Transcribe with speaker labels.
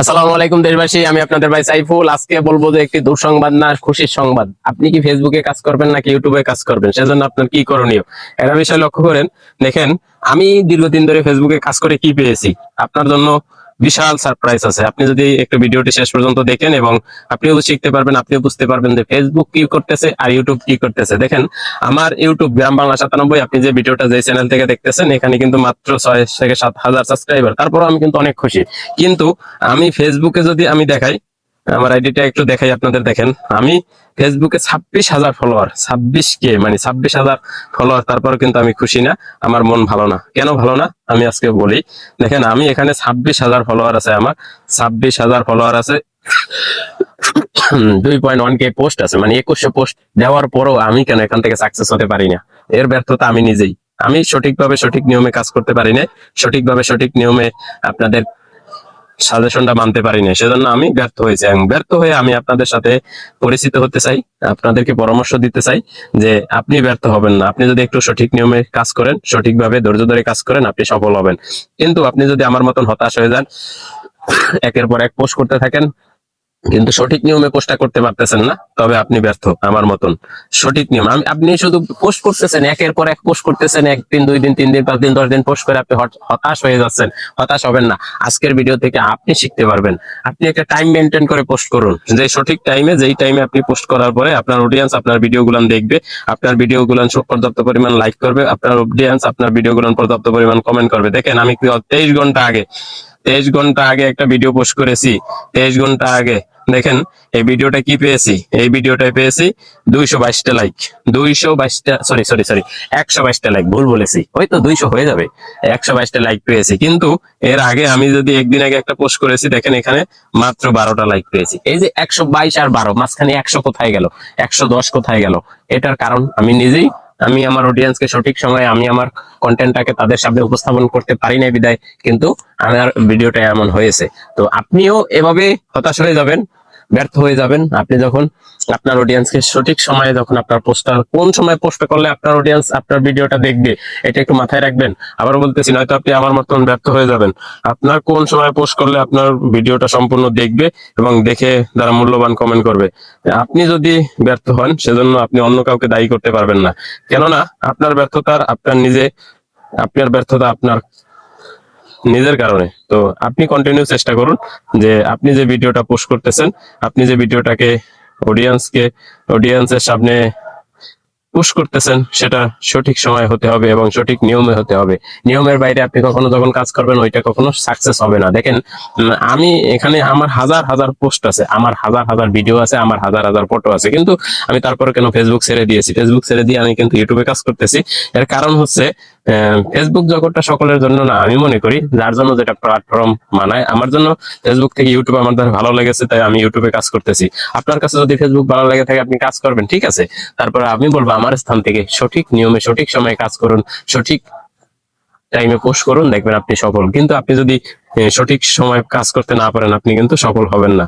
Speaker 1: আসসালামু আলাইকুম দেশবাসী, আমি আপনাদের ভাই সাইফুল। আজকে বলবো যে একটি দুঃসংবাদ না খুশির সংবাদ। আপনি কি ফেসবুকে কাজ করবেন নাকি ইউটিউবে কাজ করবেন, সেজন্য আপনার কি করণীয় একটা বিষয় লক্ষ্য করেন। দেখেন, আমি দীর্ঘদিন ধরে ফেসবুকে কাজ করে কি পেয়েছি, আপনার জন্য বিশাল সারপ্রাইজ আছে। আপনি যদি একটু ভিডিওটি শেষ পর্যন্ত দেখেন এবং আপনিও শিখতে পারবেন, আপনিও বুঝতে পারবেন যে ফেসবুক কি করতেছে আর ইউটিউব কি করতেছে। দেখেন, আমার ইউটিউব গ্রাম বাংলা 97, আপনি যে ভিডিওটা যে চ্যানেল থেকে দেখতেছেন, এখানে কিন্তু মাত্র 6 থেকে 7 হাজার সাবস্ক্রাইবার। তারপর আমি কিন্তু অনেক খুশি। কিন্তু আমি ফেসবুকে যদি আমি দেখাই, আমার আইডিটা একটু দেখাই আপনাদের। দেখেন, আমি ফেসবুকে 26,000 ফলোয়ার, 26K, মানে 26,000 ফলোয়ার। তারপর কিন্তু আমি খুশি না, আমার মন ভালো না। কেন ভালো না আমি আজকে বলি। দেখেন, আমি এখানে 26,000 ফলোয়ার আছে, আমার 26,000 ফলোয়ার আছে। 2.1K পোস্ট আছে, মানে 2100 পোস্ট দেওয়ার পরও আমি কেন এখান থেকে সাকসেস হতে পারি না? এর ব্যর্থতা আমি নিজেই। আমি সঠিকভাবে সঠিক নিয়মে কাজ করতে পারি না, সঠিকভাবে সঠিক নিয়মে আপনাদের সাজেশনটা মানতে পারি না, সেজন্য আমি ব্যর্থ হয়েছি। এবং ব্যর্থ হয়ে আমি আপনাদের সাথে পরিচিত হতে চাই, আপনাদেরকে পরামর্শ দিতে চাই যে আপনি ব্যর্থ হবেন না। আপনি যদি একটু সঠিক নিয়মে কাজ করেন, সঠিকভাবে ধৈর্য ধরে কাজ করেন, আপনি সফল হবেন। কিন্তু আপনি যদি আমার মতন হতাশ হয়ে যান, একের পর এক পোস্ট করতে থাকেন, কিন্তু সঠিক নিয়মে পোস্টটা করতে পারতেছেন না, তবে আপনি ব্যর্থ আমার মতন। সঠিক নিয়ম, আপনি শুধু পোস্ট করতেছেন, একের পর এক পোস্ট করতেছেন, 1 দিন 2 দিন 3 দিন 5 দিন 10 দিন পোস্ট করে আপনি হতাশ হয়ে যাচ্ছেন। হতাশ হবেন না, আজকের ভিডিও থেকে আপনি শিখতে পারবেন। আপনি একটা টাইম মেনটেন করে পোস্ট করুন, যে সঠিক টাইমে, যেই টাইমে আপনি পোস্ট করার পরে আপনার অডিয়েন্স আপনার ভিডিওগুলো দেখবে, আপনার ভিডিওগুলো পর্যাপ্ত পরিমাণ লাইক করবে, আপনার অডিয়েন্স আপনার ভিডিওগুলো পর্যাপ্ত পরিমাণ কমেন্ট করবে। দেখেন, আমি 23 ঘন্টা আগে একটা ভিডিও পোস্ট করেছি। 23 ঘন্টা আগে দেখেন এই ভিডিওটা কি পেয়েছি। এই ভিডিওটায় পেয়েছি 222টা লাইক। 222টা, সরি সরি সরি 122টা লাইক, ভুল বলেছি, ওই তো 200 হয়ে যাবে। 122টা লাইক পেয়েছি। কিন্তু এর আগে আমি যদি একদিন আগে একটা পোস্ট করেছি, দেখেন এখানে মাত্র 12টা লাইক পেয়েছি। এই যে 122 আর 12, মাঝখানে 100 কোথায় গেল, 110 কোথায় গেল? এটার কারণ আমি নিজেই। আমি আমার অডিয়েন্সকে সঠিক সময়ে আমি আমার কন্টেন্টটাকে তাদের সামনে উপস্থাপন করতে পারি না বিদায় কিন্তু আমার ভিডিওটা এমন হয়েছে। তো আপনিও এভাবে হতাশ হয়ে যাবেন, ব্যর্থ হয়ে যাবেন। আপনি যখন আপনার অডিয়েন্সকে সঠিক সময়ে, যখন আপনার পোস্টটা কোন সময় পোস্ট করলে আপনার অডিয়েন্স আপনার ভিডিওটা দেখবে, এটা একটু মাথায় রাখবেন। আবার বলতেছি, নয়তো আপনি আমার মতন ব্যর্থ হয়ে যাবেন। আপনার কোন সময় পোস্ট করলে আপনার ভিডিওটা সম্পূর্ণ দেখবে এবং দেখে তারা মূল্যবান কমেন্ট করবে। আপনি যদি ব্যর্থ হন, সেজন্য আপনি অন্য কাউকে দায়ী করতে পারবেন না। কেননা আপনার ব্যর্থতার আপনার ব্যর্থতা আপনার নিজের কারণে। তো আপনি কন্টিনিউ চেষ্টা করুন যে আপনি যে ভিডিওটা পোস্ট করতেছেন, আপনি যে ভিডিওটাকে অডিয়েন্সের সামনে পুশ করতেছেন, সেটা সঠিক সময় হতে হবে এবং সঠিক নিয়মে হতে হবে। নিয়মের বাইরে আপনি কখনো যখন কাজ করবেন, ওইটা কখনো সাকসেস হবে না। দেখেন, আমি এখানে আমার হাজার হাজার পোস্ট আছে, আমার হাজার হাজার ভিডিও আছে, আমার হাজার হাজার ফটো আছে, কিন্তু আমি তারপরে কেন ফেসবুক ছেড়ে দিয়েছি? ফেসবুক ছেড়ে দিয়ে আমি কিন্তু ইউটিউবে কাজ করতেছি। এর কারণ হচ্ছে, ফেসবুক জগৎটা সকলের জন্য না। আমি মনে করি যার জন্য যেটা প্ল্যাটফর্ম মানায়, আমার জন্য ফেসবুক থেকে ইউটিউব আমার দ্বারা ভালো লেগেছে, তাই আমি ইউটিউবে কাজ করতেছি। আপনার কাছে যদি ফেসবুক ভালো লেগে থাকে, আপনি কাজ করবেন, ঠিক আছে। তারপরে আমি বলবো, আমার স্থান থেকে সঠিক নিয়মে সঠিক সময়ে কাজ করুন, সঠিক টাইমে পোস্ট করুন, দেখবেন আপনি সফল। কিন্তু আপনি যদি সঠিক সময় কাজ করতে না পারেন, আপনি কিন্তু সফল হবেন না।